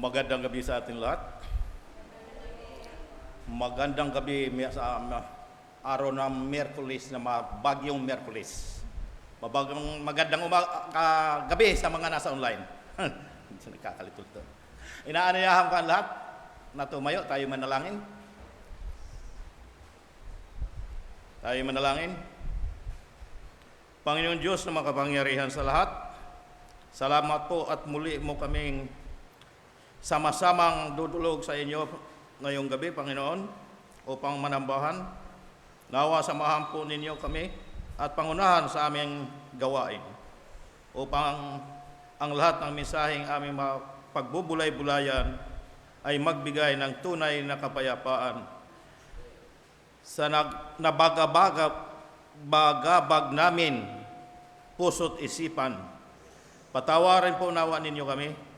Magandang gabi sa ating lahat. Magandang gabi sa araw ng Miyerkules na bagyong Miyerkules. Magandang gabi sa mga nasa online. Nakakalito ito. Inaanayahan ko ang lahat na tumayo, tayo manalangin. Tayo manalangin. Panginoon Diyos na makapangyarihan sa lahat, salamat po at muli mo kaming sama-samang dudulog sa inyo ngayong gabi, Panginoon, upang manambahan. Nawa samahan po ninyo kami at pangunahan sa aming gawain upang ang lahat ng mensaheng aming pagbubulay-bulayan ay magbigay ng tunay na kapayapaan sa nabagabag namin puso't isipan. Patawarin po nawa ninyo kami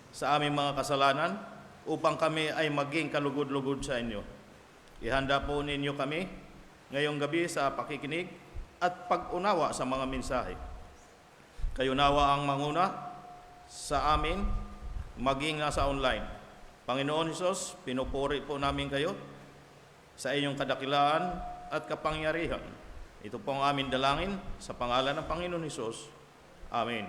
sa aming mga kasalanan upang kami ay maging kalugod-lugod sa inyo. Ihanda po ninyo kami ngayong gabi sa pakikinig at pag-unawa sa mga mensahe. Kayo nawa ang manguna sa amin, maging nasa online. Panginoon Hesus, pinupuri po namin kayo sa inyong kadakilaan at kapangyarihan. Ito po ang aming dalangin sa pangalan ng Panginoon Hesus. Amen.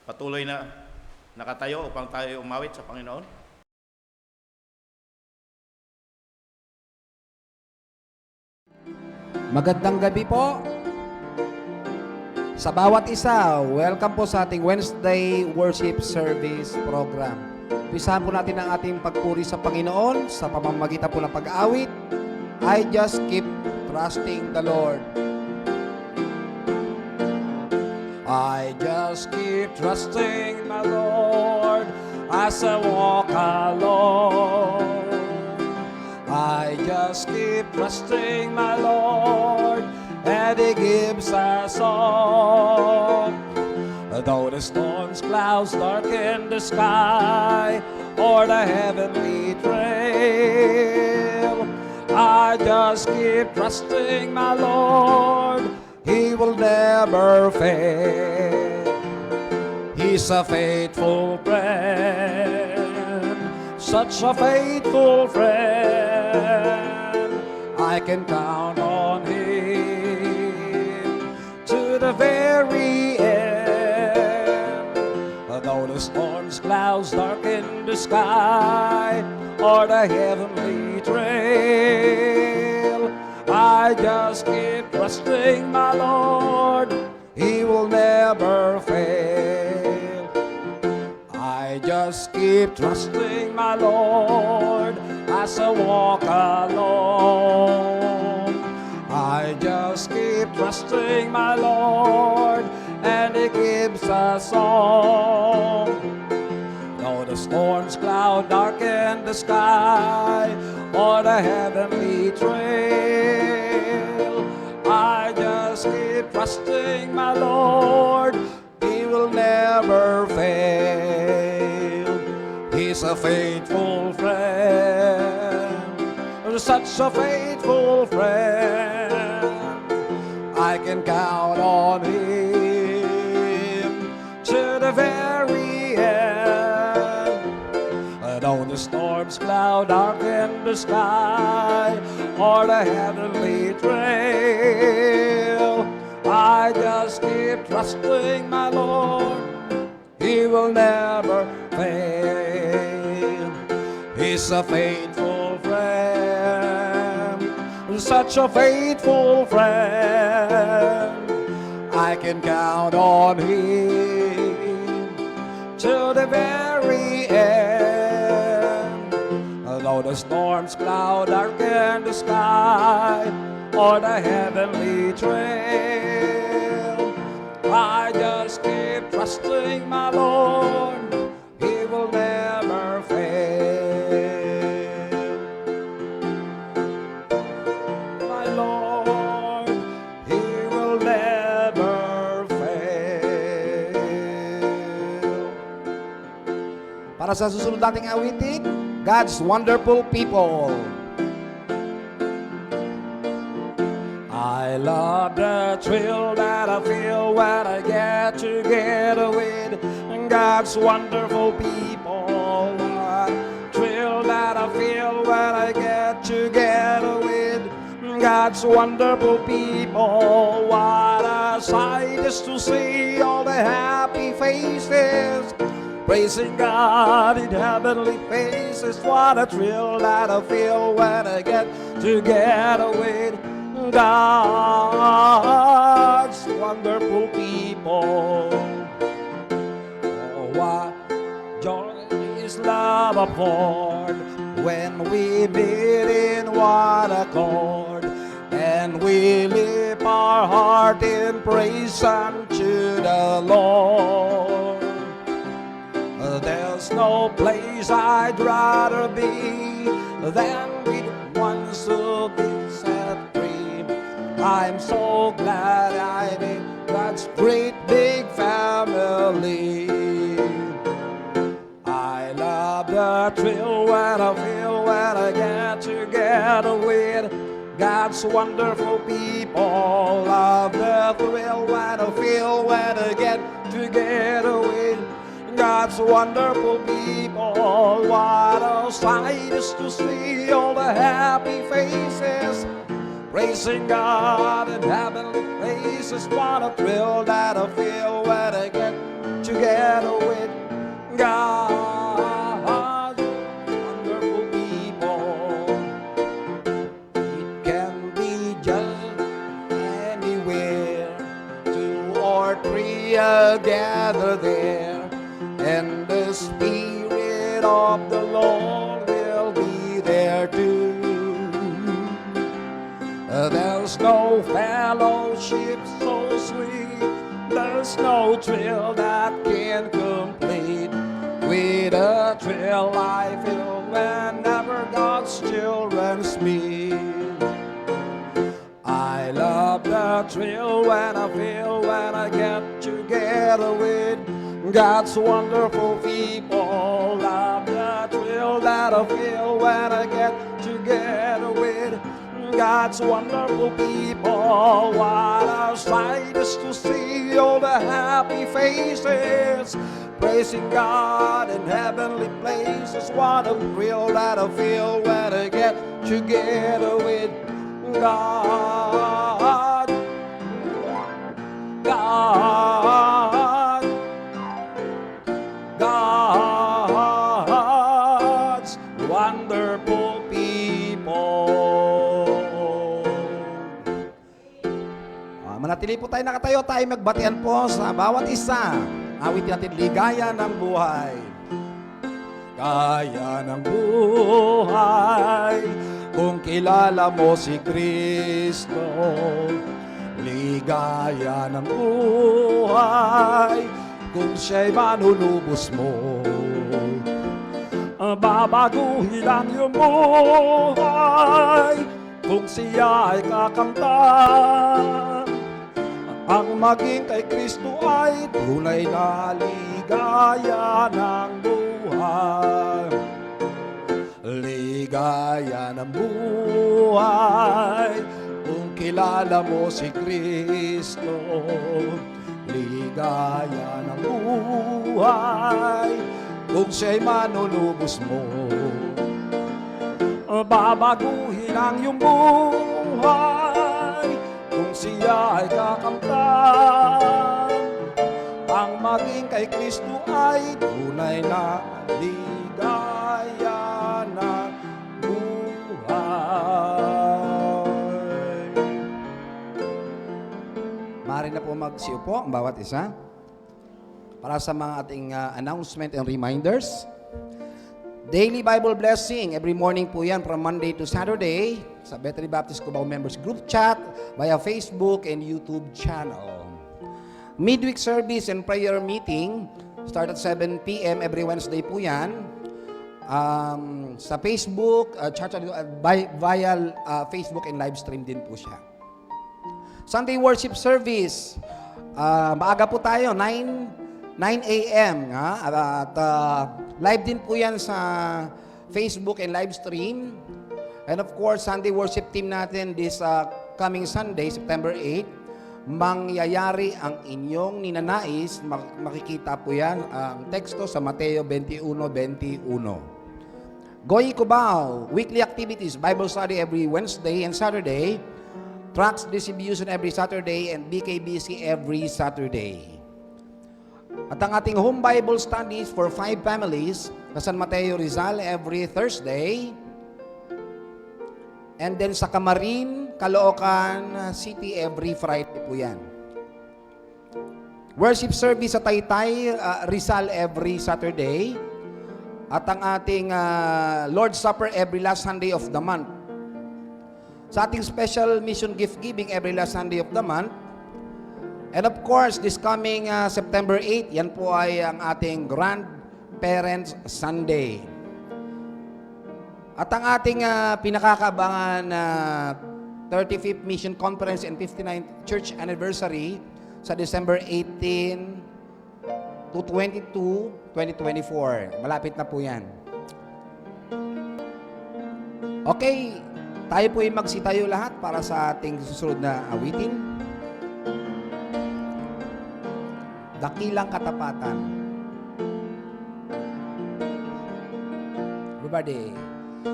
Patuloy na nakatayo upang tayo umawit sa Panginoon. Magandang gabi po sa bawat isa. Welcome po sa ating Wednesday Worship Service Program. Umpisahan po natin ang ating pagpuri sa Panginoon sa pamamagitan po ng pag-awit. I just keep trusting the Lord. I just keep trusting my Lord as I walk alone. I just keep trusting my Lord, and He gives us song. Though the storms, clouds darken the sky, or the heavenly trail, I just keep trusting my Lord. He will never fail. He's a faithful friend, such a faithful friend. I can count on Him to the very end. Though the storms, clouds darken the sky, or the heavenly trail, I just keep trusting my Lord. He will never fail. I just keep trusting my Lord as I walk alone. I just keep trusting my Lord, and He gives us song. Though the storms, cloud darken the sky, or the heavenly trail, I just keep trusting my Lord. He will never fail. He's a faithful friend, such a faithful friend. I can count on Him to the very end. Though the storms, cloud darken the sky, or the heavenly trail, I just keep trusting my Lord. He will never fail. He's a faithful friend, such a faithful friend. I can count on Him to the very end. Though the storms, cloud darken the sky, or the heavenly trail, I just keep trusting my Lord. He will never fail. My Lord, He will never fail. Para sa susunod nating awitin, God's Wonderful People. I love the thrill that I feel when I get together with God's wonderful people. Oh, what thrill that I feel when I get together with God's wonderful people. What a sight is to see all the happy faces, praising God in heavenly places. What a thrill that I feel when I get together with God's wonderful people. Oh, what joy is love aboard when we meet in one accord, and we lift our heart in praise unto the Lord. There's no place I'd rather be than with ones who be set free. I'm so glad I'm in God's great big family. I love the thrill when I feel when I get together with God's wonderful people. Love the thrill when I feel when I get together with God's wonderful people. What a sight is to see all the happy faces, praising God in heavenly places. What a thrill that I feel when I get together with God's wonderful people. It can be just anywhere, 2 or 3 are gathered there, and the Spirit of the Lord will be there too. There's no fellowship so sweet, there's no thrill that can complete with a thrill I feel whenever God's children meet. I love the thrill when I feel when I get together with God's wonderful people. Love the thrill that I feel when I get together with God's wonderful people. What a sight is to see all the happy faces, praising God in heavenly places. What a thrill that I feel when I get together with God. God. God's wonderful people. Manatili po tayo nakatayo, tayo magbatian po sa bawat isa. Awit natin, ligaya ng buhay. Gaya ng buhay, kung kilala mo si Kristo. Ligaya ng buhay, kung siya'y manunubos mo. Babaguhin ang iyong buhay, kung siya ay kakamtan. Ang maging kay Kristo ay tunay na ligaya ng buhay. Ligaya ng buhay, kung kilala mo si Kristo. Ligaya ng buhay, kung siya'y manunubos mo. Babaguhin ang iyong buhay, kung siya ay kakamtan. Ang maging kay Kristo ay tunay na ligaya ng buhay. Maaari na po magsiupo ang bawat isa para sa mga ating announcement and reminders. Daily Bible Blessing, every morning po yan from Monday to Saturday sa Bethany Baptist Cubao Members Group Chat via Facebook and YouTube channel. Midweek service and prayer meeting start at 7 p.m. every Wednesday po yan. Sa Facebook, via Facebook and live stream din po siya. Sunday worship service, maaga po tayo, 9 a.m. At live din po yan sa Facebook and live stream. And of course, Sunday worship team natin this coming Sunday, September 8, mangyayari ang inyong ninanais. Makikita po yan ang teksto sa Mateo 21:21. Going Cubao, weekly activities, Bible study every Wednesday and Saturday, tracts distribution every Saturday, and BKBC every Saturday. At ang ating home Bible studies for 5 families, sa San Mateo Rizal every Thursday, and then sa Camarin, Caloocan City every Friday po yan. Worship service sa Taytay, Rizal every Saturday, at ang ating Lord's Supper every last Sunday of the month. Sa ating special mission gift giving every last Sunday of the month. And of course, this coming September 8, yan po ay ang ating Grandparents Sunday. At ang ating pinakakabangan 35th Mission Conference and 59th Church Anniversary sa December 18 to 22, 2024. Malapit na po yan. Okay, tayo po ay magsitayo lahat para sa ating susunod na awitin. Dakilang Katapatan. Everybody.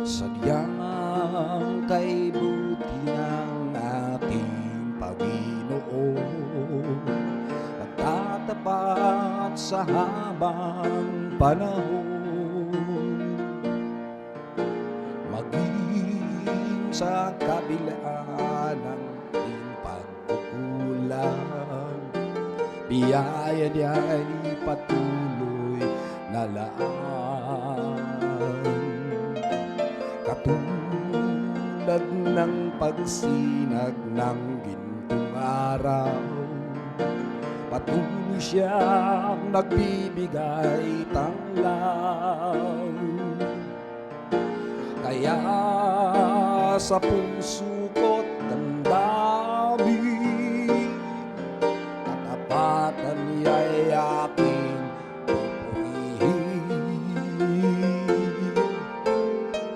Sadyang kay buti ng ating Panginoon, magtatapat sa habang panahon, maging sa kabila ng ating pagkukulang, biyaya niya'y patuloy na laan. Katulad ng pagsinag ng gintong araw, patuloy siyang nagbibigay tanglaw. Kaya sa puso ko't damdamin, katapatan niya'y aking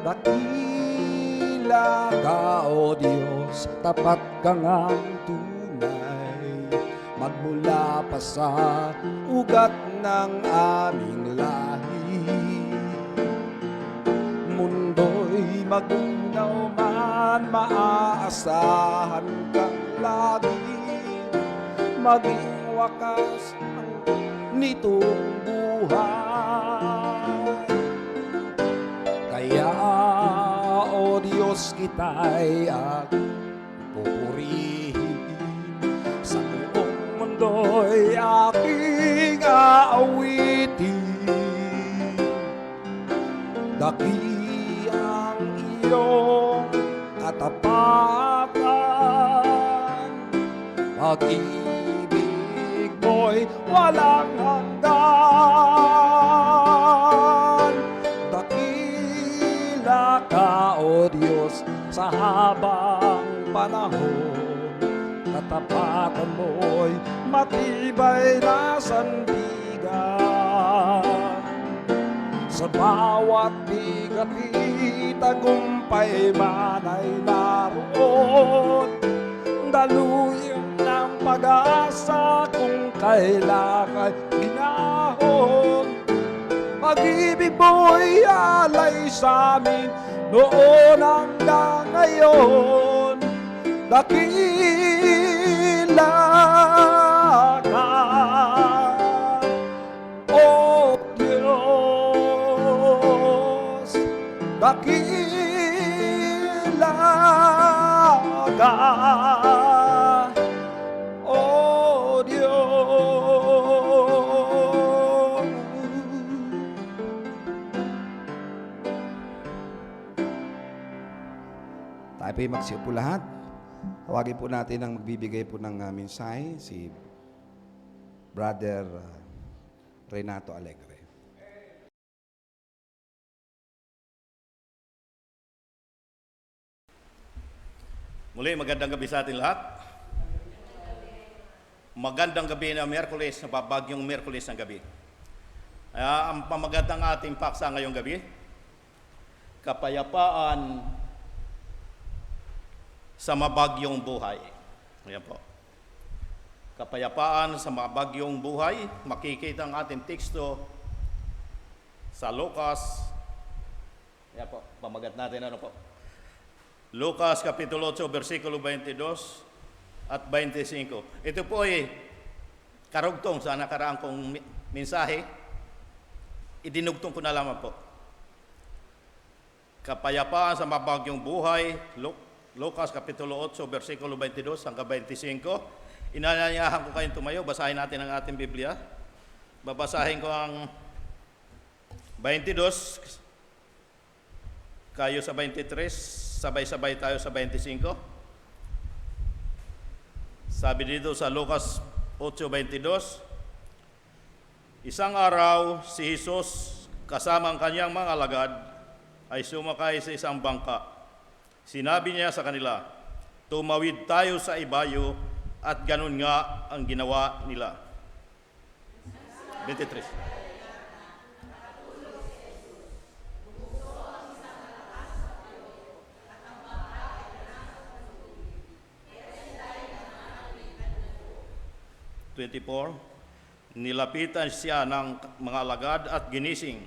dakila ka, O Diyos, tapat ka ngang tunay, magmula pa sa ugat ng aming lahi. Mundo'y magunaw man, maaasahan kang lagi, maging wakas nitong buhay. Kaya, O Diyos, kita'y pupurihin, sa buong mundo'y aking aawitin. Daki ang iyong katapatan, pag-ibig mo'y walang hanggan. Dakila ka, O Diyos, sa habang panahon, katapatan mo'y matibay na sandigan. Sa bawat bigati, tagumpay man ay naroon, daluyan ng pag-asa kung kailangan ginahon. Pag-ibig mo'y alay sa amin noon hanggang ngayon. Dakila ka, O Diyos, dakila ka, O Diyos. Tayo po'y magsiupo lahat. Tawagin po natin ang magbibigay po ng mensahe, si Brother Renato Alegre. Muli, magandang gabi sa ating lahat. Magandang gabi na Miyerkules, na bagyong Miyerkules ng gabi. Ang pamagat ng ating paksa ngayong gabi, kapayapaan sa mabagyong buhay. Ayan po. Kapayapaan sa mabagyong buhay. Makikita ang ating teksto sa Lucas. Yan po, pamagat natin ano po. Lucas Kapitulo 8, versikulo 22 at 25. Ito po ay karugtong sa nakaraang kong mensahe. Idinugtong ko na lamang po. Kapayapaan sa mabagyong buhay. Lucas Kapitulo 8, versikulo 22 hanggang 25. Inanyayahan ko kayong tumayo, basahin natin ang ating Biblia. Babasahin ko ang 22, kayo sa 23, sabay-sabay tayo sa 25. Sabi dito sa Lucas 8:22, isang araw si Jesus kasama ang kanyang mga alagad ay sumakay sa isang bangka. Sinabi niya sa kanila, tumawid tayo sa ibayo, at ganun nga ang ginawa nila. 23. Nilapitan siya ng mga alagad at ginising.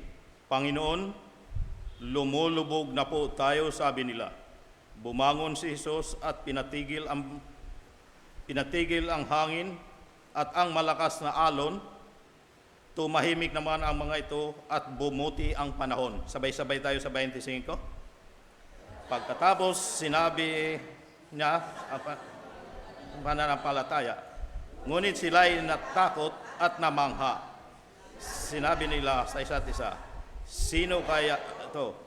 Panginoon, lumulubog na po tayo, sabi nila. Bumangon si Jesus at pinatigil ang hangin at ang malakas na alon. Tumahimik naman ang mga ito at bumuti ang panahon. Sabay-sabay tayo sa 25. Pagkatapos, sinabi niya ang pananampalataya. Ngunit sila'y natakot at namangha. Sinabi nila sa isa't isa, sino kaya ito?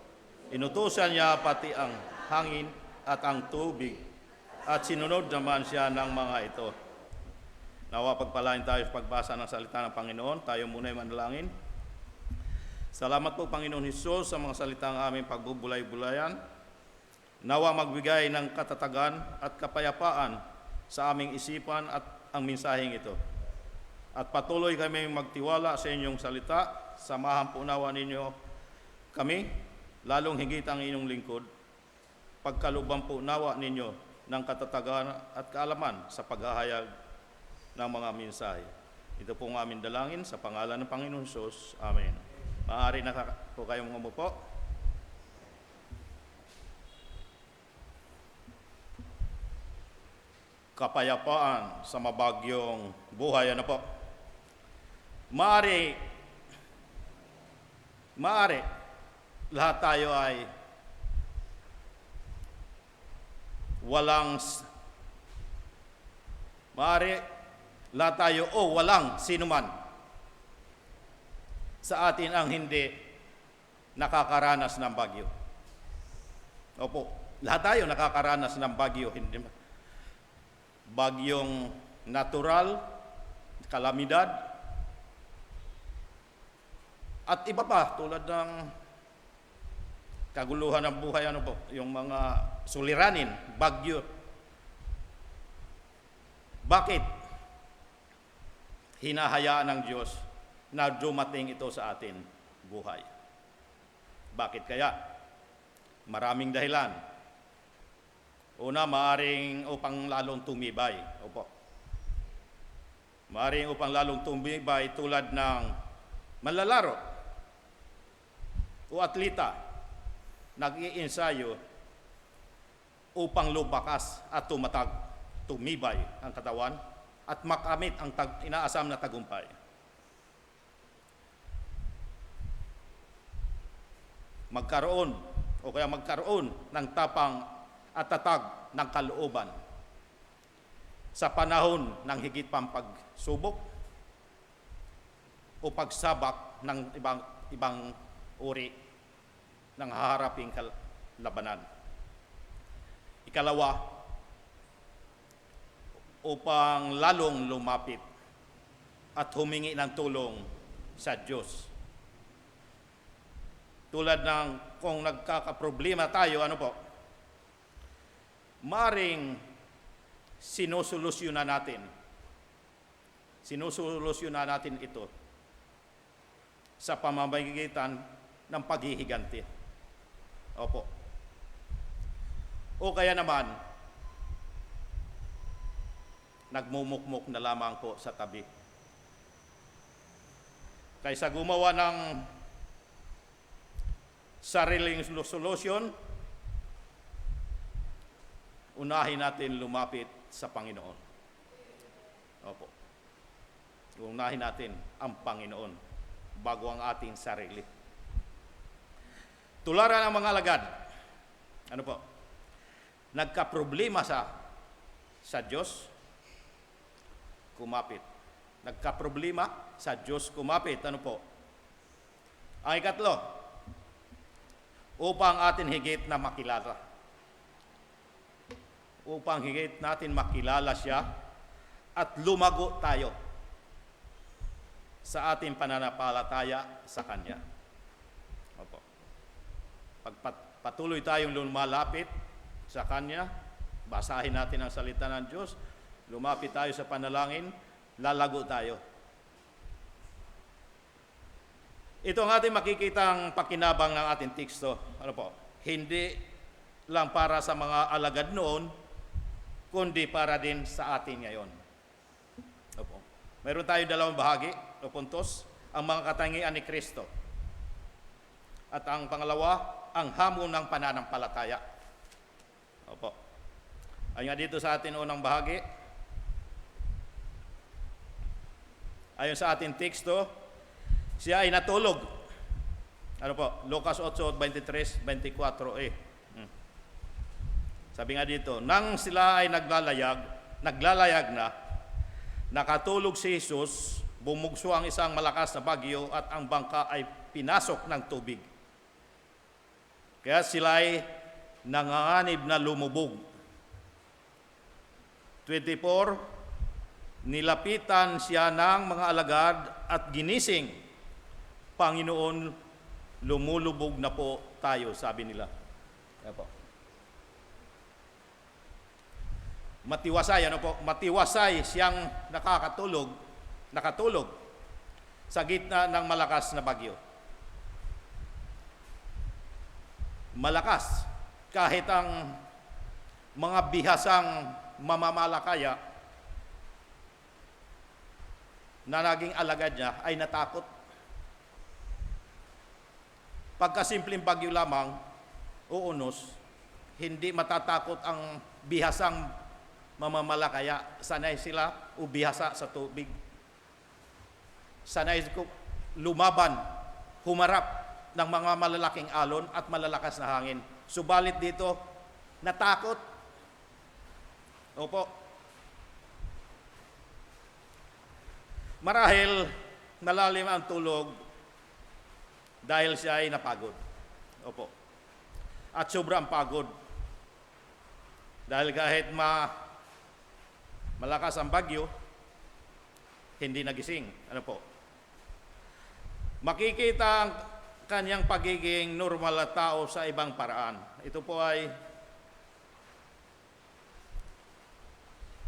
Inutusan niya pati ang hangin at ang tubig, at sinunod naman siya ng mga ito. Nawa pagpalain tayo sa pagbasa ng salita ng Panginoon. Tayo muna ay manalangin. Salamat po Panginoon Hesus sa mga salita ng aming pagbubulay-bulayan. Nawa magbigay ng katatagan at kapayapaan sa aming isipan at ang mensaheng ito. At patuloy kami magtiwala sa inyong salita. Samahan po nawa ninyo kami, lalong higit ang inyong lingkod. Pagkalubang po nawa ninyo ng katatagan at kaalaman sa paghahayag ng mga mensahe. Ito po ang aming dalangin sa pangalan ng Panginoon Hesus. Amen. Maaari na po kayong umupo. Kapayapaan sa mabagyong buhay. Ano po? Maaari, lahat tayo ay lahat tayo walang sinuman sa atin ang hindi nakakaranas ng bagyo. Opo, lahat tayo nakakaranas ng bagyo, hindi bagyong natural, kalamidad, at iba pa tulad ng kaguluhan ng buhay, ano po, yung mga suliranin, bagyo. Bakit hinahayaan ng Diyos na dumating ito sa atin buhay? Bakit kaya? Maraming dahilan. Una, maaring upang lalong tumibay. Opo. Maaring upang lalong tumibay tulad ng manlalaro o atleta, nag-iinsayo upang lumakas at tumibay ang katawan at makamit ang inaasam na tagumpay. Magkaroon ng tapang at tatag ng kalooban sa panahon ng higit pang pagsubok o pagsabak ng ibang uri ng haharaping labanan. Ikalawa, upang lalong lumapit at humingi ng tulong sa Diyos. Tulad ng kung nagkakaproblema tayo, ano po, maring sinusolusyonan natin ito sa pamamagitan ng paghihiganti. Opo. O kaya naman, nagmumukmuk na lamang po sa tabi. Kaysa gumawa ng sariling solusyon, unahin natin lumapit sa Panginoon. Opo. Unahin natin ang Panginoon bago ang ating sarili. Tularan ang mga alagad. Ano po? Nagkaproblema sa Diyos, kumapit. Nagkaproblema sa Diyos, kumapit. Ano po? Ang ikatlo, upang atin higit na makilala. Upang higit natin makilala siya at lumago tayo sa ating pananampalataya sa Kanya. Opo. Patuloy tayong lumalapit sa Kanya, basahin natin ang salita ng Diyos, lumapit tayo sa panalangin, lalago tayo. Ito ang ating makikitang pakinabang ng ating teksto. Ano po? Hindi lang para sa mga alagad noon, kundi para din sa atin ngayon. Opo. Meron tayo dalawang bahagi o puntos, ang mga katangian ni Kristo. At ang pangalawa, ang hamon ng pananampalataya. Opo. Ayon nga dito sa atin unang bahagi, ayon sa ating teksto, siya ay natulog. Ano po? Lucas 8:23, 24. Sabi nga dito, nang sila ay naglalayag na, nakatulog si Jesus, bumugso ang isang malakas na bagyo at ang bangka ay pinasok ng tubig. Kaya sila ay nanganganib na lumubog. 24, nilapitan siya ng mga alagad at ginising. Panginoon, lumulubog na po tayo, sabi nila. Kaya po. Matiwasay, ano po? Matiwasay siyang nakatulog sa gitna ng malakas na bagyo. Malakas, kahit ang mga bihasang mamamalakaya na naging alagad niya ay natakot. Pagkasimpleng bagyo lamang, uunos, hindi matatakot ang bihasang mamamalakaya. Sanay sila ubihasa sa tubig. Sanay lumaban, humarap ng mga malalaking alon at malalakas na hangin. Subalit dito, natakot. Opo. Marahil malalim ang tulog dahil siya ay napagod. Opo. At sobrang pagod. Dahil kahit malakas ang bagyo, hindi nagising. Ano po? Makikita ang kanyang pagiging normal na tao sa ibang paraan. Ito po ay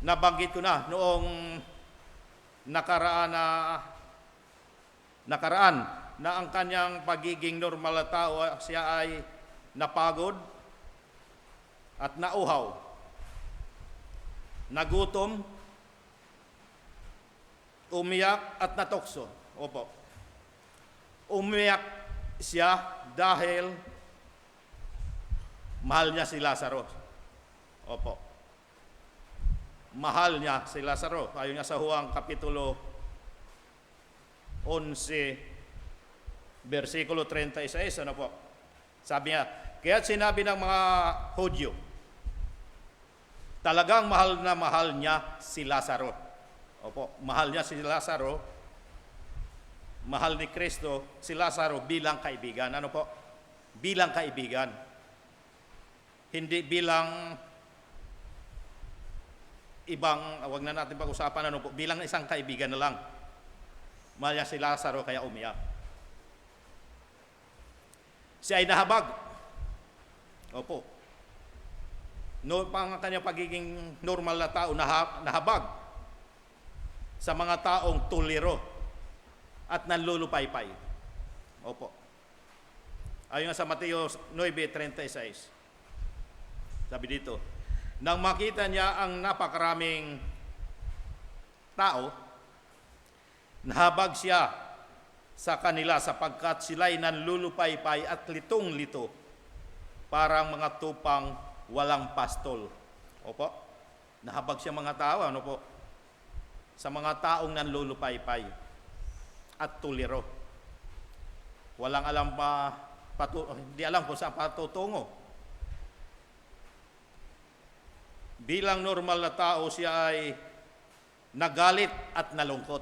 nabanggit ko na noong nakaraan na ang kanyang pagiging normal na tao, siya ay napagod at nauhaw, nagutom, umiyak at natokso. Opo. Umiyak siya dahil mahal niya si Lazaro. Opo. Mahal niya si Lazaro. Ayon nga sa Juan Kapitulo 11, versikulo 36, ano po? Sabi niya, kaya sinabi ng mga Hudyo, talagang mahal na mahal niya si Lazaro. Opo, mahal niya si Lazaro, mahal ni Kristo si Lazaro bilang kaibigan. Ano po? Bilang kaibigan. Hindi bilang ibang, wag na natin pag-usapan, ano po, bilang isang kaibigan na lang. Mahal niya si Lazaro kaya umiyak. Siya ay nahabag. Opo. No, pang kanyang pagiging normal na tao, nahabag sa mga taong tuliro at nanlulupaypay. Opo. Ayon sa Mateo 9:36. Sabi dito, nang makita niya ang napakaraming tao, nahabag siya sa kanila sapagkat sila'y nanlulupaypay at litong-lito, parang mga tupang walang pastol. Opo, nahabag siya mga tao, ano po? Sa mga taong nanlulupaypay at tuliro. Walang alam pa, hindi alam kung saan patutungo. Bilang normal na tao, siya ay nagalit at nalungkot.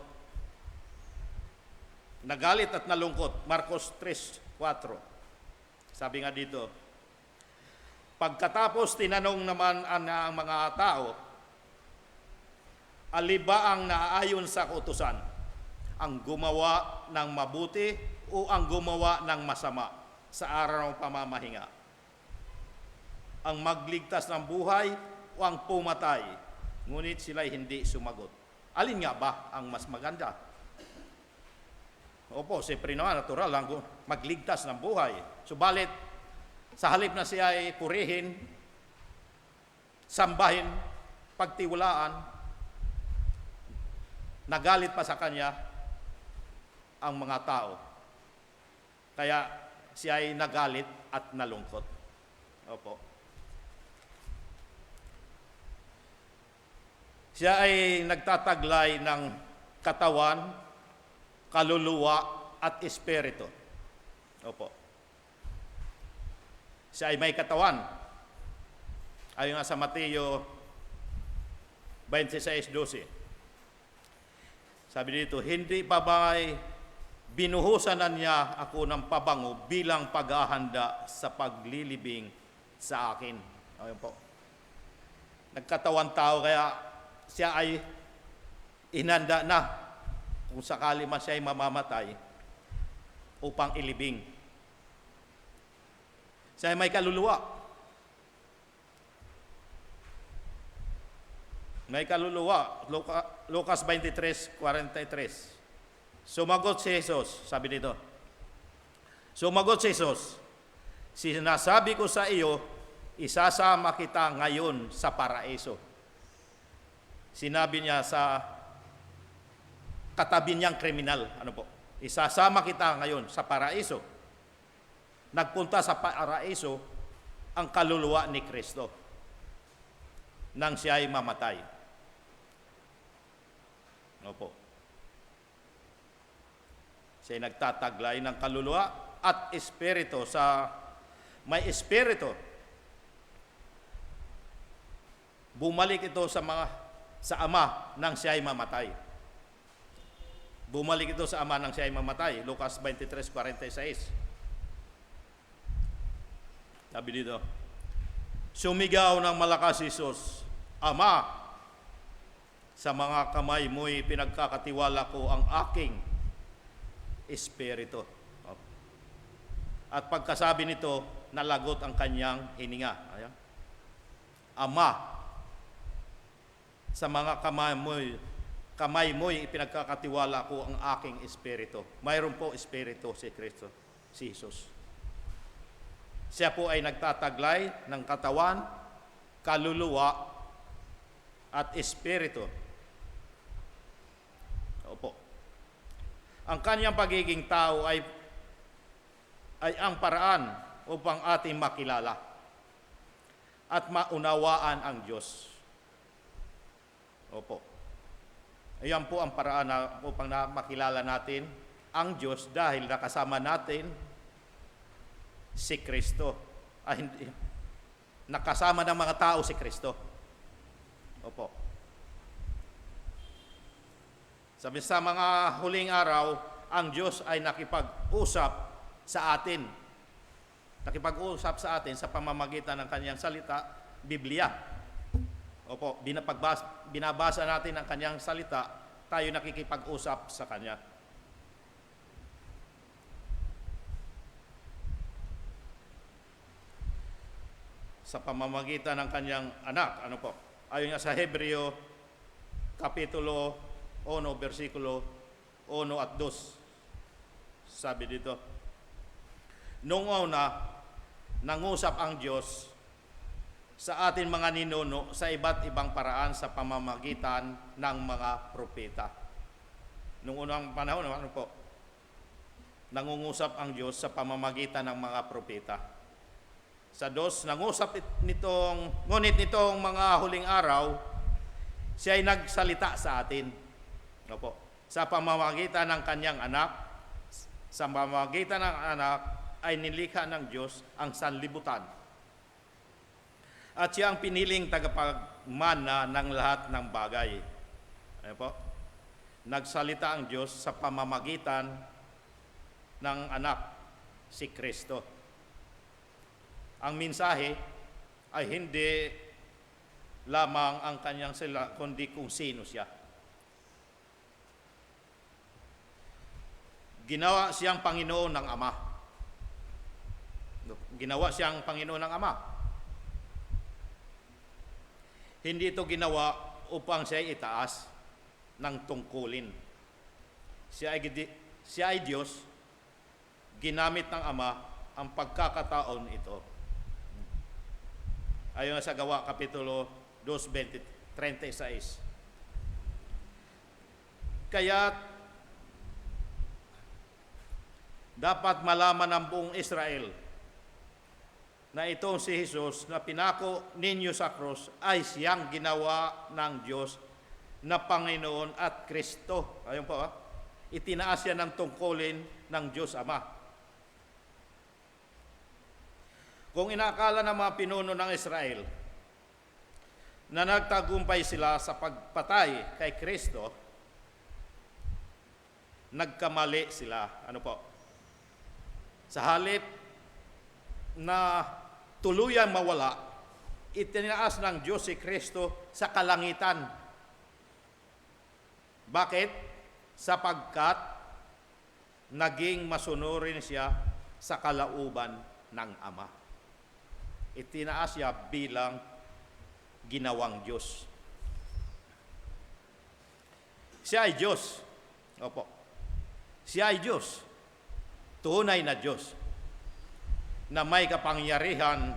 Nagalit at nalungkot. Marcos 3:4. Sabi nga dito, pagkatapos tinanong naman ang mga tao, aliba ang naaayon sa kautusan? Ang gumawa ng mabuti o ang gumawa ng masama sa araw ng pamamahinga? Ang magligtas ng buhay o ang pumatay? Ngunit sila'y hindi sumagot. Alin nga ba ang mas maganda? Opo, siyempre naman, natural lang magligtas ng buhay. Subalit, sa halip na siya ay purihin, sambahin, pagtiwalaan, nagalit pa sa kanya ang mga tao. Kaya siya ay nagalit at nalungkot. Opo. Siya ay nagtataglay ng katawan, kaluluwa at espiritu. Opo. Siya ay may katawan. Ayon nga sa Mateo 26:12. Sabi dito, hindi pa ba'y binuhusan na niya ako ng pabango bilang paghahanda sa paglilibing sa akin. Ayun po. Nagkatawan tao, kaya siya ay inanda na kung sakali man siya ay mamamatay upang ilibing. Siya ay may kaluluwa. May kaluluwa. Lucas 23:43. Sumagot si Jesus, sabi dito. Sumagot si Jesus, sinasabi ko sa iyo, isasama kita ngayon sa paraiso. Sinabi niya sa katabi niyang kriminal, ano po? Isasama kita ngayon sa paraiso. Nagpunta sa paraiso ang kaluluwa ni Kristo nang siya ay mamatay. Opo. Siya ay nagtataglay ng kaluluwa at espiritu sa may espiritu. Bumalik ito sa ama nang siya ay mamatay. Bumalik ito sa ama nang siya ay mamatay. Lucas 23:46. Sabi dito, sumigaw ng malakas si Jesus, Ama, sa mga kamay mo'y pinagkakatiwala ko ang aking espiritu. At pagkasabi nito, nalagot ang kanyang hininga. Ayan. Ama, sa mga kamay mo'y ipinagkakatiwala ko ang aking espiritu. Mayroon po espiritu si Kristo, si Jesus. Siya po ay nagtataglay ng katawan, kaluluwa, at espiritu. Opo. Ang kanyang pagiging tao ay ang paraan upang ating makilala at maunawaan ang Diyos. Opo. Ayan po ang paraan upang makilala natin ang Diyos dahil nakasama natin si Kristo. Nakasama ng mga tao si Kristo. Opo. Sabi sa mga huling araw, ang Diyos ay nakipag-usap sa atin. Nakipag-usap sa atin sa pamamagitan ng kanyang salita, Biblia. Opo, binabasa natin ang kanyang salita, tayo nakikipag-usap sa kanya. Sa pamamagitan ng kanyang anak, ano po? Ayon nga sa Hebreo, Kapitulo 1, versikulo 1 at 2. Sabi dito, noong una, nangusap ang Diyos sa atin mga ninuno sa iba't ibang paraan sa pamamagitan ng mga propeta. Noong unang panahon, ano po? Nangungusap ang Diyos sa pamamagitan ng mga propeta. Sa dos, ngunit nitong mga huling araw, siya ay nagsalita sa atin. Ano po? Sa pamamagitan ng kanyang anak, sa pamamagitan ng anak ay nilikha ng Diyos ang sanlibutan. At siya ang piniling tagapagmana ng lahat ng bagay. Ano po? Nagsalita ang Diyos sa pamamagitan ng anak, si Kristo. Ang mensahe ay hindi lamang ang kanyang sila, kundi kung sino siya. Ginawa siyang Panginoon ng Ama. Ginawa siyang Panginoon ng Ama. Hindi ito ginawa upang siya itaas ng tungkulin. Siya ay Diyos, ginamit ng Ama ang pagkakataon ito. Ayon sa Gawa, Kapitulo 2:36. Kaya dapat malaman ng buong Israel na itong si Jesus na pinako ninyo sa krus ay siyang ginawa ng Diyos na Panginoon at Kristo. Ayun po, itinaas yan ng tungkulin ng Diyos Ama. Kung inakala ng mga pinuno ng Israel na nagtagumpay sila sa pagpatay kay Kristo, nagkamali sila. Ano po? Sa halip na tuluyang mawala, itinaas ng Diyos si Kristo sa kalangitan. Bakit? Sapagkat naging masunurin siya sa kalauban ng Ama. Itinaas siya bilang ginawang Diyos. Siya ay Diyos. Opo. Siya ay Diyos. Tunay na Diyos na may kapangyarihan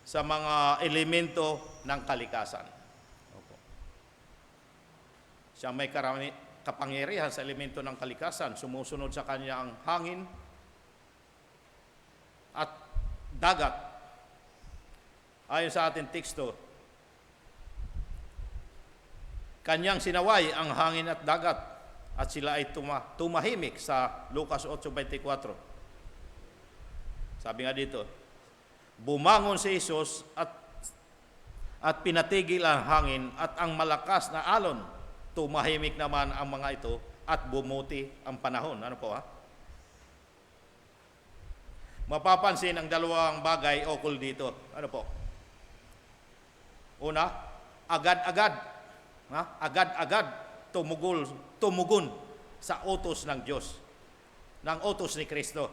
sa mga elemento ng kalikasan. Opo. Siya may kapangyarihan sa elemento ng kalikasan. Sumusunod sa kanya ang hangin at dagat. Ayon sa ating teksto, kanyang sinaway ang hangin at dagat at sila ay tumahimik sa Lucas 8:24. Sabi nga dito, bumangon si Jesus at pinatigil ang hangin at ang malakas na alon. Tumahimik naman ang mga ito at bumuti ang panahon. Ano po Mapapansin ang dalawang bagay ukol dito. Ano po? Una, agad-agad. Agad-agad tumugon sa utos ng Diyos. Ng utos ni Kristo.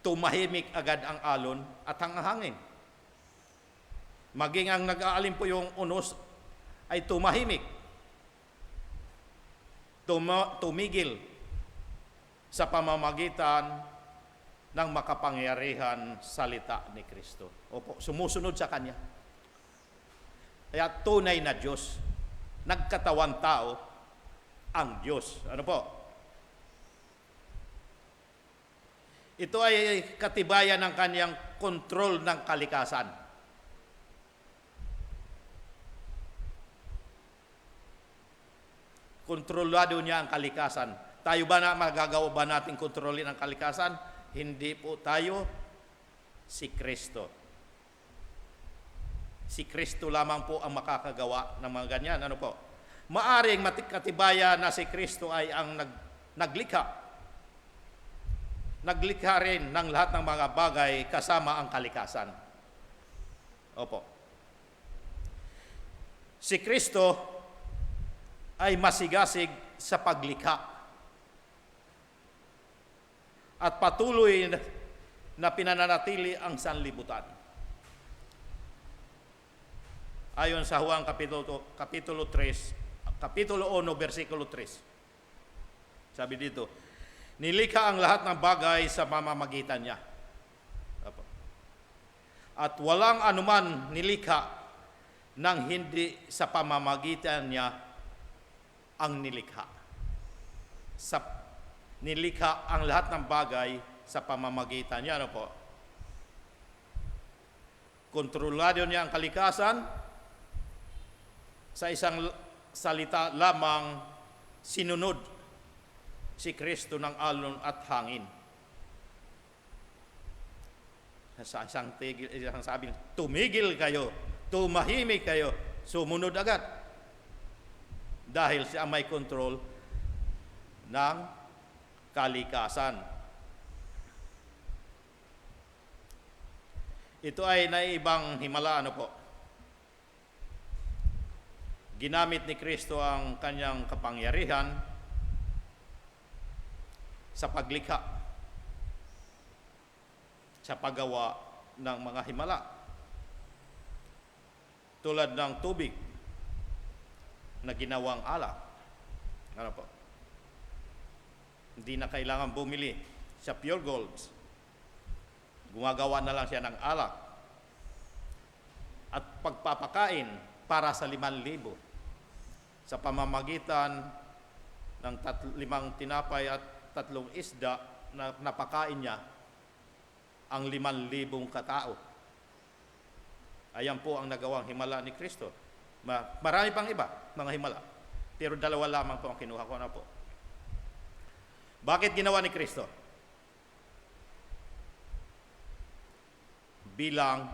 Tumahimik agad ang alon at ang hangin. Maging ang nag-aalin po yung unos ay tumahimik. Tumigil sa pamamagitan ng makapangyarihan salita ni Kristo. Opo, sumusunod sa Kanya. Kaya tunay na Diyos, nagkatawan tao ang Diyos. Ano po? Ito ay katibayan ng Kanyang kontrol ng kalikasan. Kontrolado niya ang kalikasan. Tayo ba na magagawa ba natin kontrolin ang kalikasan? Hindi po tayo, si Kristo. Si Kristo lamang po ang makakagawa ng mga ganyan. Ano po? Maaring katibayan na si Kristo ay ang naglikha. Naglikha rin ng lahat ng mga bagay kasama ang kalikasan. Opo. Si Kristo ay masigasig sa paglikha. At patuloy na pinananatili ang sanlibutan. Ayon sa Juan Kapitulo 1, versikulo 3. Sabi dito, nilikha ang lahat ng bagay sa pamamagitan niya. Opo. at walang anuman nilikha nang hindi sa pamamagitan niya ang nilikha. Nilikha ang lahat ng bagay sa pamamagitan niya. Ano po? Kontrolado niya ang kalikasan. Sa isang salita lamang, sinunod si Kristo ng alon at hangin. Sa isang sabi, tumigil kayo, tumahimik kayo, sumunod agad. Dahil siya may kontrol ng kalikasan. Ito ay naibang himala, ano po? Ginamit ni Kristo ang kanyang kapangyarihan sa paglikha, sa paggawa ng mga himala. Tulad ng tubig na ginawang alak. Ano po? Hindi na kailangan bumili sa Pure Gold. Gumagawa na lang siya ng alak. At pagpapakain para sa 5,000 sa pamamagitan ng 5 tinapay at 3 isda na napakain niya ang 5,000 katao. Ayan po ang nagawang himala ni Kristo. Marami pang iba, mga himala. Pero 2 lamang po ang kinuha ko na po. Bakit ginawa ni Kristo? Bilang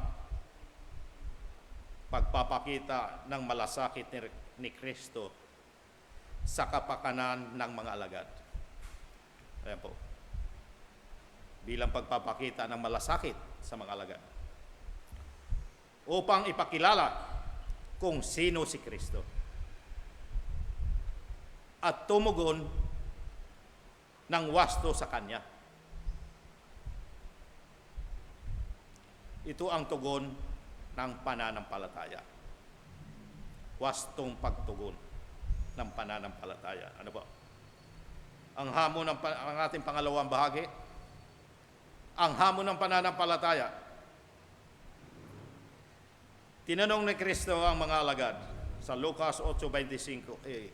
pagpapakita ng malasakit ni Kristo sa kapakanan ng mga alagad. Ayan po. Bilang pagpapakita ng malasakit sa mga alagad. Upang ipakilala kung sino si Kristo. At tumugon ng wasto sa Kanya. Ito ang tugon ng pananampalataya. Wastong pagtugon ng pananampalataya. Ano po? Ang hamon ang ating pangalawang bahagi, ang hamon ng pananampalataya. Tinanong ni Kristo ang mga alagad sa Lucas 8:25.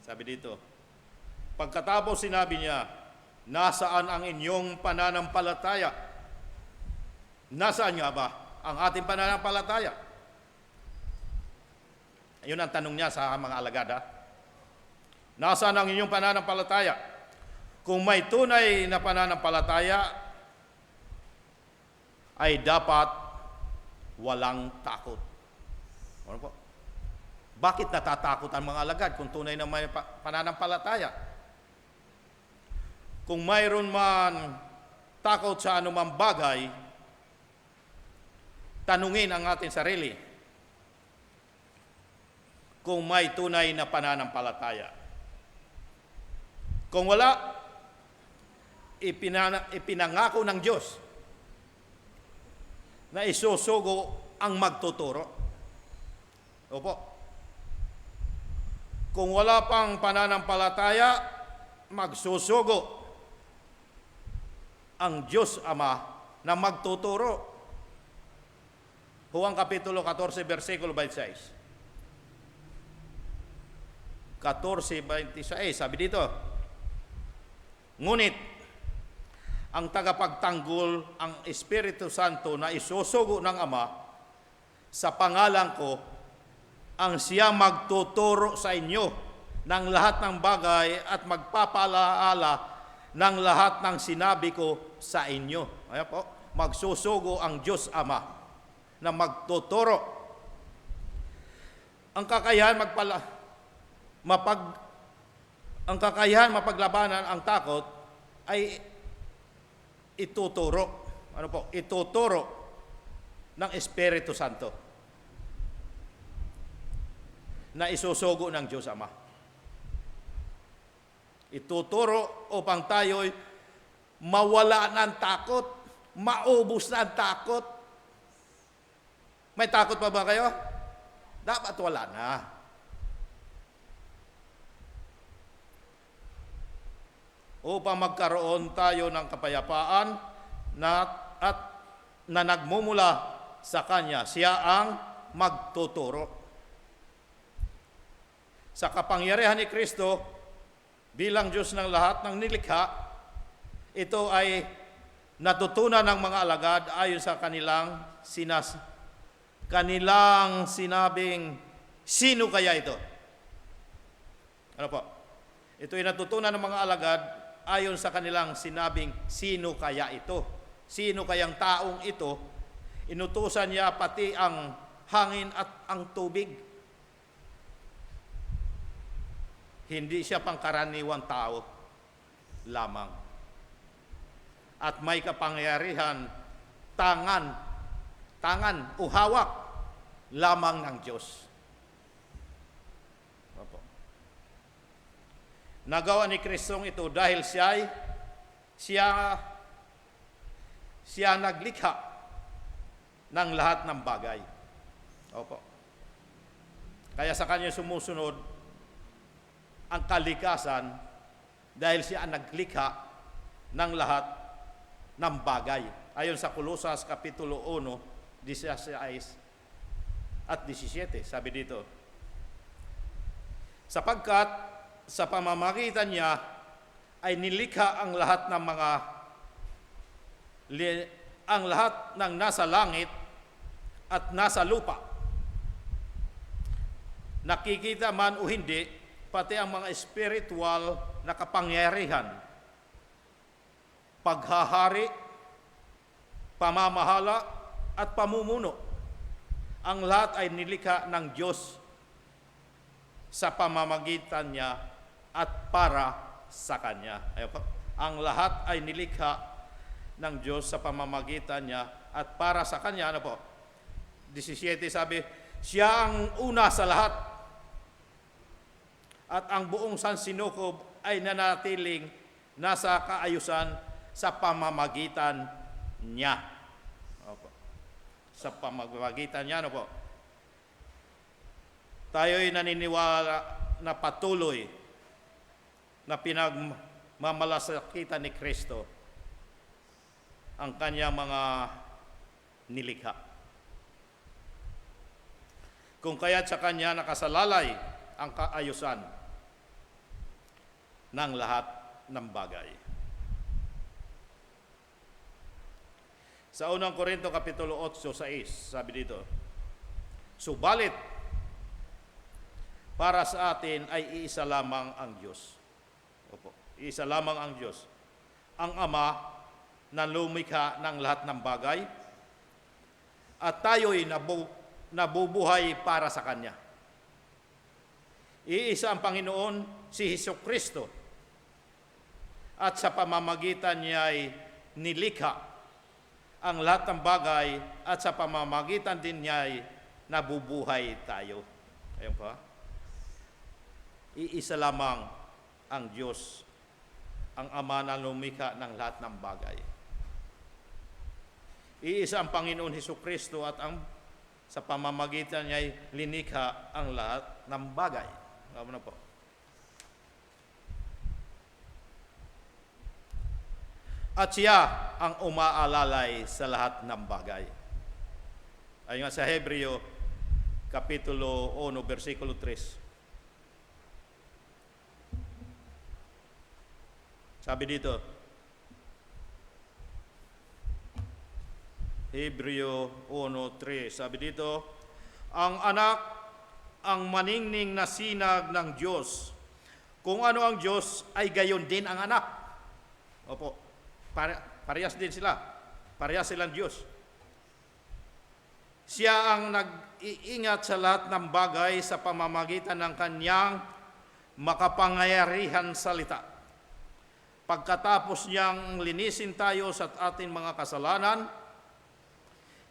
Sabi dito, pagkatapos sinabi niya, nasaan ang inyong pananampalataya? Nasaan nga ba ang ating pananampalataya? Yun ang tanong niya sa mga alagad. Nasaan ang inyong pananampalataya? Kung may tunay na pananampalataya, ay dapat walang takot. Ano po? Bakit natatakot ang mga alagad kung tunay na may pananampalataya? Kung mayroon man takot sa anumang bagay, tanungin ang ating sarili kung may tunay na pananampalataya. Kung wala, ipinangako ng Diyos na isusugo ang magtuturo. Opo. Kung wala pang pananampalataya, magsusugo ang Diyos Ama na magtuturo. Juan Kapitulo 14, versikulo 26. 14:26, sabi dito, ngunit ang tagapagtanggol, ang Espiritu Santo na isusugo ng Ama sa pangalan ko, ang siya magtuturo sa inyo ng lahat ng bagay at magpapalaala ng lahat ng sinabi ko sa inyo. Ayan po, magsusugo ang Diyos Ama na magtuturo. Ang kakayahan mapaglabanan ang takot ay ituturo. Ano po? Ituturo ng Espiritu Santo na isusugo ng Diyos Ama. Ituturo upang tayo'y mawala ng takot, maubos ng takot. May takot pa ba kayo? Dapat wala na. Upang magkaroon tayo ng kapayapaan at na nagmumula sa Kanya. Siya ang magtuturo. Sa kapangyarihan ni Kristo, bilang Diyos ng lahat ng nilikha, ito ay natutunan ng mga alagad ayon sa kanilang sinabing, sino kaya ito? Ano po? Ito ay natutunan ng mga alagad ayon sa kanilang sinabing, sino kaya ito? Sino kayang taong ito? Inutusan niya pati ang hangin at ang tubig. Hindi siya pangkaraniwang tao lamang. At may kapangyarihan, tangan o hawak lamang ng Diyos. Opo. Nagawa ni Kristong ito dahil siya naglikha ng lahat ng bagay. Opo. Kaya sa kanya sumusunod ang kalikasan dahil siya ang naglikha ng lahat ng bagay. Ayon sa Kolosas Kapitulo 1, 16 at 17, sabi dito, sapagkat sa pamamagitan niya ay nilikha ang lahat ng nasa langit at nasa lupa. Nakikita man o hindi, pati ang mga spiritual na kapangyarihan, paghahari, pamamahala, at pamumuno. Ang lahat ay nilikha ng Diyos sa pamamagitan niya at para sa Kanya. Ayun po. Ang lahat ay nilikha ng Diyos sa pamamagitan niya at para sa Kanya. Ano po? 17 sabi, siya ang una sa lahat. At ang buong sansinukob ay nanatiling nasa kaayusan sa pamamagitan niya. Opo. Sa pamamagitan niya, ano po? Tayo'y naniniwala na patuloy na pinagmamalasakitan ni Kristo ang kanyang mga nilikha. Kung kaya't sa kanya nakasalalay ang kaayusan ng lahat ng bagay. Sa unang Korinto Kapitulo 8:6, sabi dito, subalit, para sa atin ay iisa lamang ang Diyos. Opo, iisa lamang ang Diyos. Ang Ama na lumikha ng lahat ng bagay at tayo'y nabubuhay para sa Kanya. Iisa ang Panginoon, si Hesukristo, at sa pamamagitan niya ay nilikha ang lahat ng bagay at sa pamamagitan din niya ay nabubuhay tayo. Ayun pa. Iisa lamang ang Diyos, ang Ama na lumikha ng lahat ng bagay. Iisa ang Panginoon Hesukristo at sa pamamagitan niya ay linikha ang lahat ng bagay. Alam na po. At siya ang umaalalay sa lahat ng bagay. Ayon nga sa Hebreo, Kapitulo 1, versikulo 3. Sabi dito, Hebreo 1:3, sabi dito, ang anak ang maningning na sinag ng Diyos. Kung ano ang Diyos, ay gayon din ang anak. Opo, parehas din sila. Parehas silang Diyos. Siya ang nag-iingat sa lahat ng bagay sa pamamagitan ng kanyang makapangyarihan salita. Pagkatapos niyang linisin tayo sa ating mga kasalanan,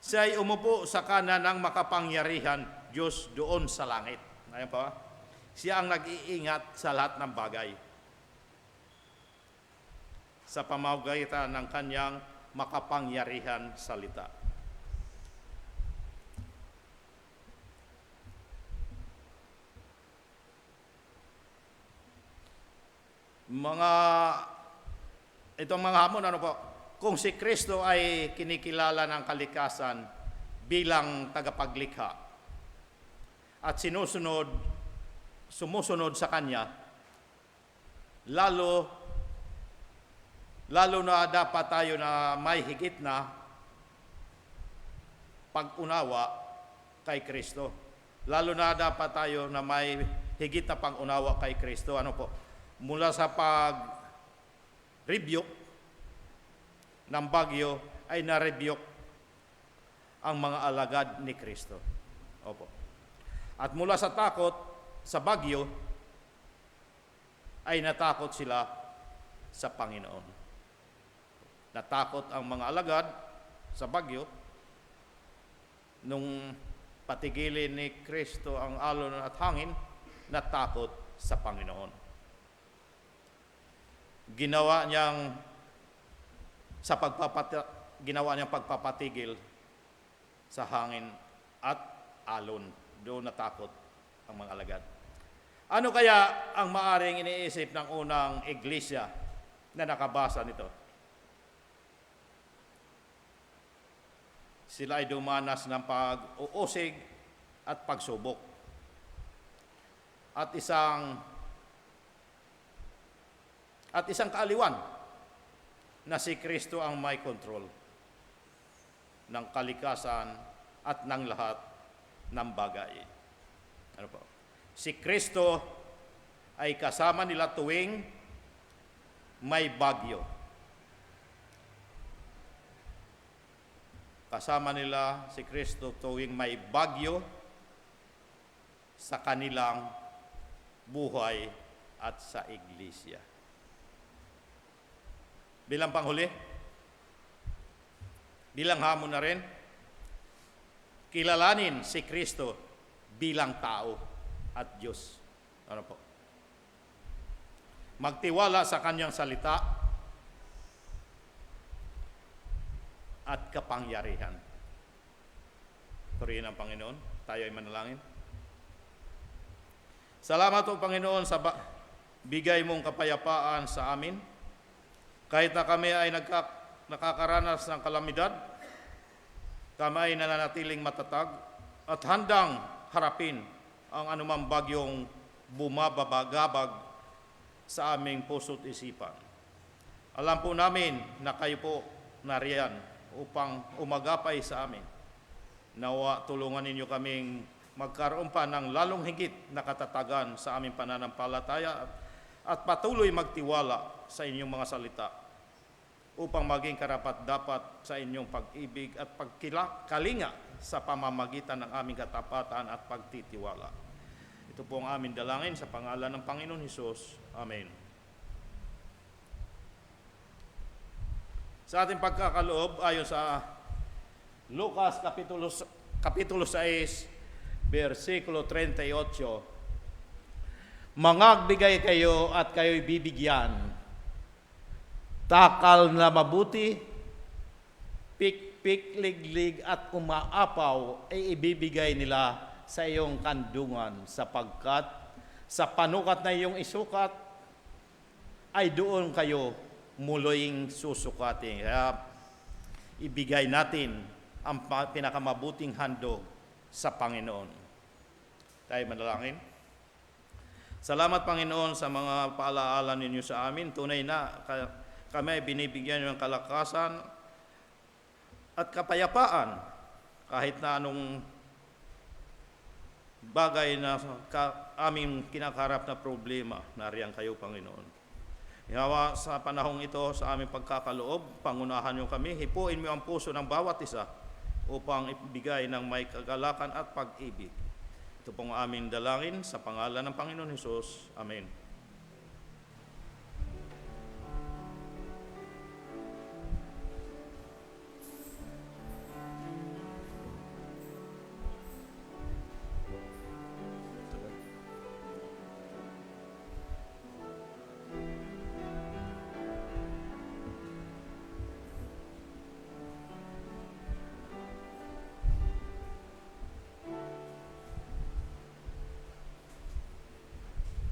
siya'y umupo sa kanan ng makapangyarihan Diyos doon sa langit. Ayan pa. Siya ang nag-iingat sa lahat ng bagay sa pamamagitan ng kanyang makapangyarihan salita. Itong mga hamon, ano po? kung si Kristo ay kinikilala ng kalikasan bilang tagapaglikha at sumusunod sa Kanya, lalo na dapat tayo na may higit na pag-unawa kay Kristo. Lalo na dapat tayo na may higit na pag-unawa kay Kristo. Ano po? Mula sa pag-rebuke ng bagyo ay na-rebuke ang mga alagad ni Kristo. Opo. At mula sa takot sa bagyo ay natakot sila sa Panginoon. Natakot ang mga alagad sa bagyo nung patigilin ni Kristo ang alon at hangin, natakot sa Panginoon. Ginawa niyang pagpapatigil sa hangin at alon. Doon natakot ang mga alagad. Ano kaya ang maaring iniisip ng unang iglesia na nakabasa nito? Sila ay dumanas ng pag-uusig at pagsubok. At isang kaaliwan na si Kristo ang may kontrol ng kalikasan at ng lahat ng bagay. Ano po? Si Kristo ay kasama nila tuwing may bagyo. Kasama nila si Kristo tuwing may bagyo sa kanilang buhay at sa iglesia. Bilang panghuli, bilang hamon na rin, kilalanin si Kristo bilang tao at Diyos. Ano po? Magtiwala sa kanyang salita at kapangyarihan. Purihin ang Panginoon. Tayo ay manalangin. Salamat po, Panginoon, sa bigay mong kapayapaan sa amin. Kahit na kami ay nakakaranas ng kalamidad, kami ay nananatiling matatag at handang harapin ang anumang bagyong bumabagabag sa aming puso't isipan. Alam po namin na kayo po nariyan upang umagapay sa amin. Nawa tulungan ninyo kaming magkaroon pa ng lalong higit na katatagan sa aming pananampalataya at patuloy magtiwala sa inyong mga salita upang maging karapat-dapat sa inyong pag-ibig at pagkalinga sa pamamagitan ng aming katapatan at pagtitiwala. Ito po ang aming dalangin sa pangalan ng Panginoon Hesus. Amen. Sa ating pagkakaloob, ayon sa Lucas Kapitulo 6, versikulo 38, mangagbigay kayo at kayo'y bibigyan. Takal na mabuti, pikpik, liglig at umaapaw ay ibibigay nila sa iyong kandungan sapagkat sa panukat na iyong isukat ay doon kayo muling susukatin. Kaya ibigay natin ang pinakamabuting handog sa Panginoon. Tayo manalangin. Salamat, Panginoon, sa mga paalaala ninyo sa amin. Tunay na kami ay binibigyan nyo ng kalakasan at kapayapaan kahit na anong bagay na aming kinakarap na problema. Nariyan kayo, Panginoon. Yawa sa panahong ito, sa aming pagkakaloob, pangunahan nyo kami, hipuin mo ang puso ng bawat isa upang ibigay ng may kagalakan at pag-ibig. Ito pong aming dalangin sa pangalan ng Panginoon Hesus. Amen.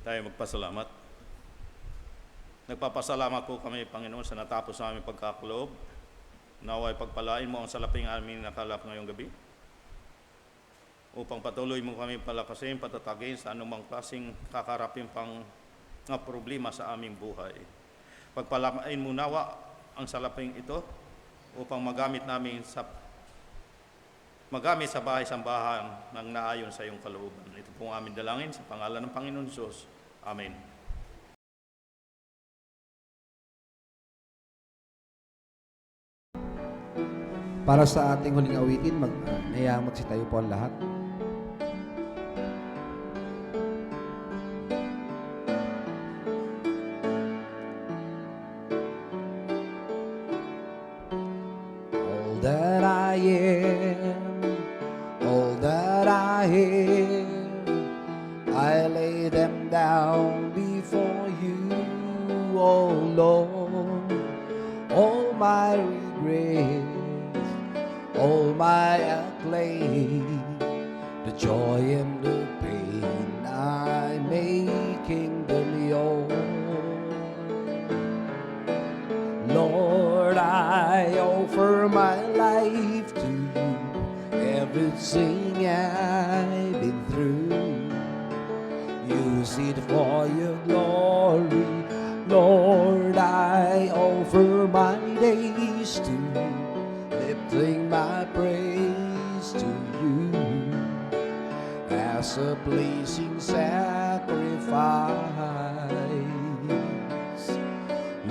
Tayo magpasalamat. Nagpapasalamat po kami, Panginoon, sa natapos sa aming pagkakaloob. Naway pagpalain mo ang salaping aming nakalap ngayong gabi upang patuloy mo kami palakasin, patatagin sa anumang klaseng kakarapin pang nga problema sa aming buhay. Pagpalain mo nawa ang salaping ito upang magamit sa bahay-sambahan ng naayon sa iyong kalooban. Ito pong aming dalangin sa pangalan ng Panginoon Hesus. Amen. Para sa ating huling awitin, magsitayo po ang lahat. All that I am, all that I have, I lay them down before you, oh Lord. All my regrets, all my acclaim, the joy and the pain, I making them yours. Lord, I offer my life to you, everything I've been through. Use it for your glory. Lord, I offer my days to you, lifting my praise to you as a pleasing sacrifice.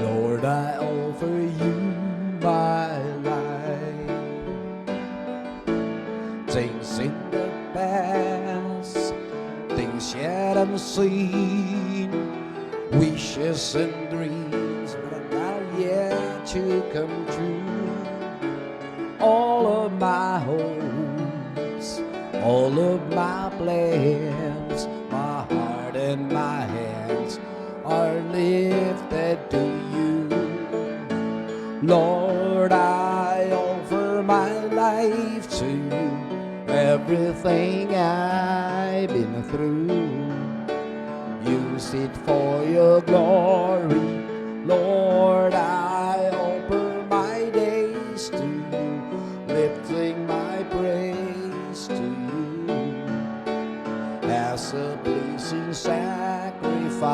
Lord, I offer you my life. Things in the past, things yet unseen, wishes and dreams that are yet to come true. All of my hopes, all of my plans, my heart and my hands are lifted to you. Lord, I offer my life to you, everything I've been through. Use it for your glory. Lord, I offer my days to you, lifting my praise to you as a pleasing sacrifice.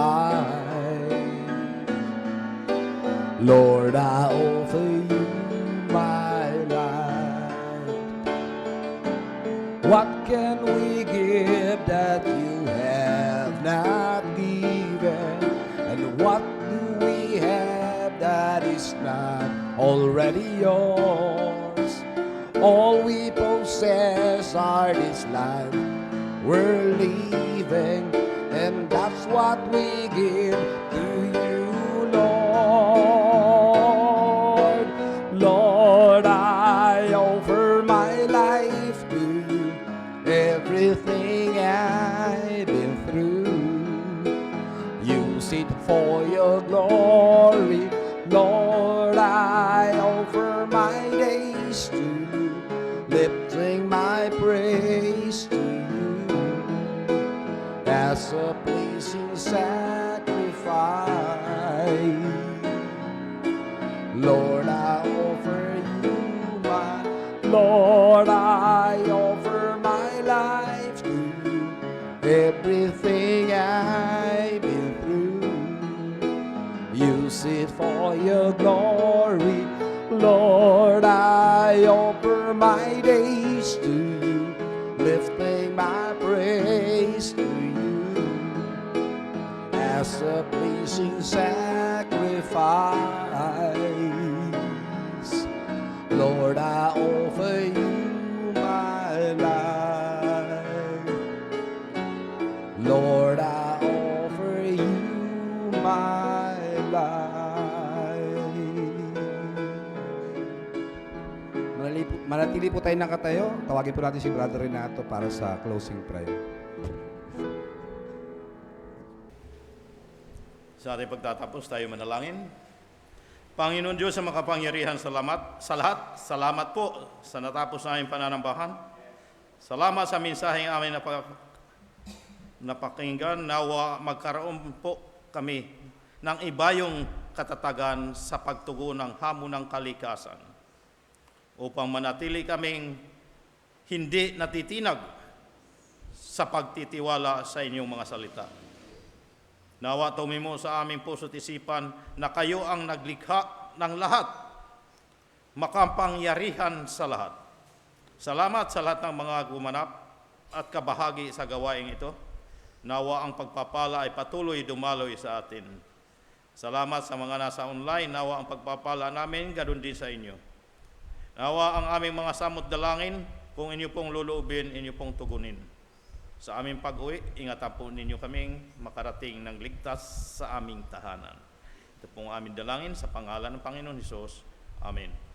Lord, I offer you my life. What can we give that you have not given? And what do we have that is not already yours? All we possess are this life we're living, and that's what we give to you, Lord. Lord, I offer my life to you, everything I've been through. Use it for your glory. Lord, I offer my days to you, lifting my praise to you as a pleasing sacrifice. Lord, I offer you my, Lord, I offer my life to you, everything I've been through. Use it for your glory. Lord, I offer my days to you, lifting my praise to you as a pleasing sacrifice. Lord, I offer you my life. Lord, I offer you my life. Manatili po tayo nakatayo. Tawagin po natin si Brother Renato para sa closing prayer. Sa ating pagtatapos, tayo manalangin. Panginoon Diyos sa makapangyarihan, salamat sa lahat. Salamat po sa natapos na aming pananambahan. Salamat sa mensaheng aming napakinggan. Nawa magkaroon po kami ng ibayong katatagan sa pagtugon ng hamon ng kalikasan. upang manatili kaming hindi natitinag sa pagtitiwala sa inyong mga salita. Nawa tumimo sa aming puso't isipan na kayo ang naglikha ng lahat, makapangyarihan sa lahat. Salamat sa lahat ng mga gumanap at kabahagi sa gawaing ito. Nawa ang pagpapala ay patuloy dumaloy sa atin. Salamat sa mga nasa online. Nawa ang pagpapala namin, ganun din sa inyo. Nawa ang aming mga samot dalangin, kung inyo pong luluubin, inyo pong tugunin. Sa aming pag-uwi, ingatan po ninyo kaming makarating ng ligtas sa aming tahanan. Ito pong aming dalangin sa pangalan ng Panginoon Hesus. Amen.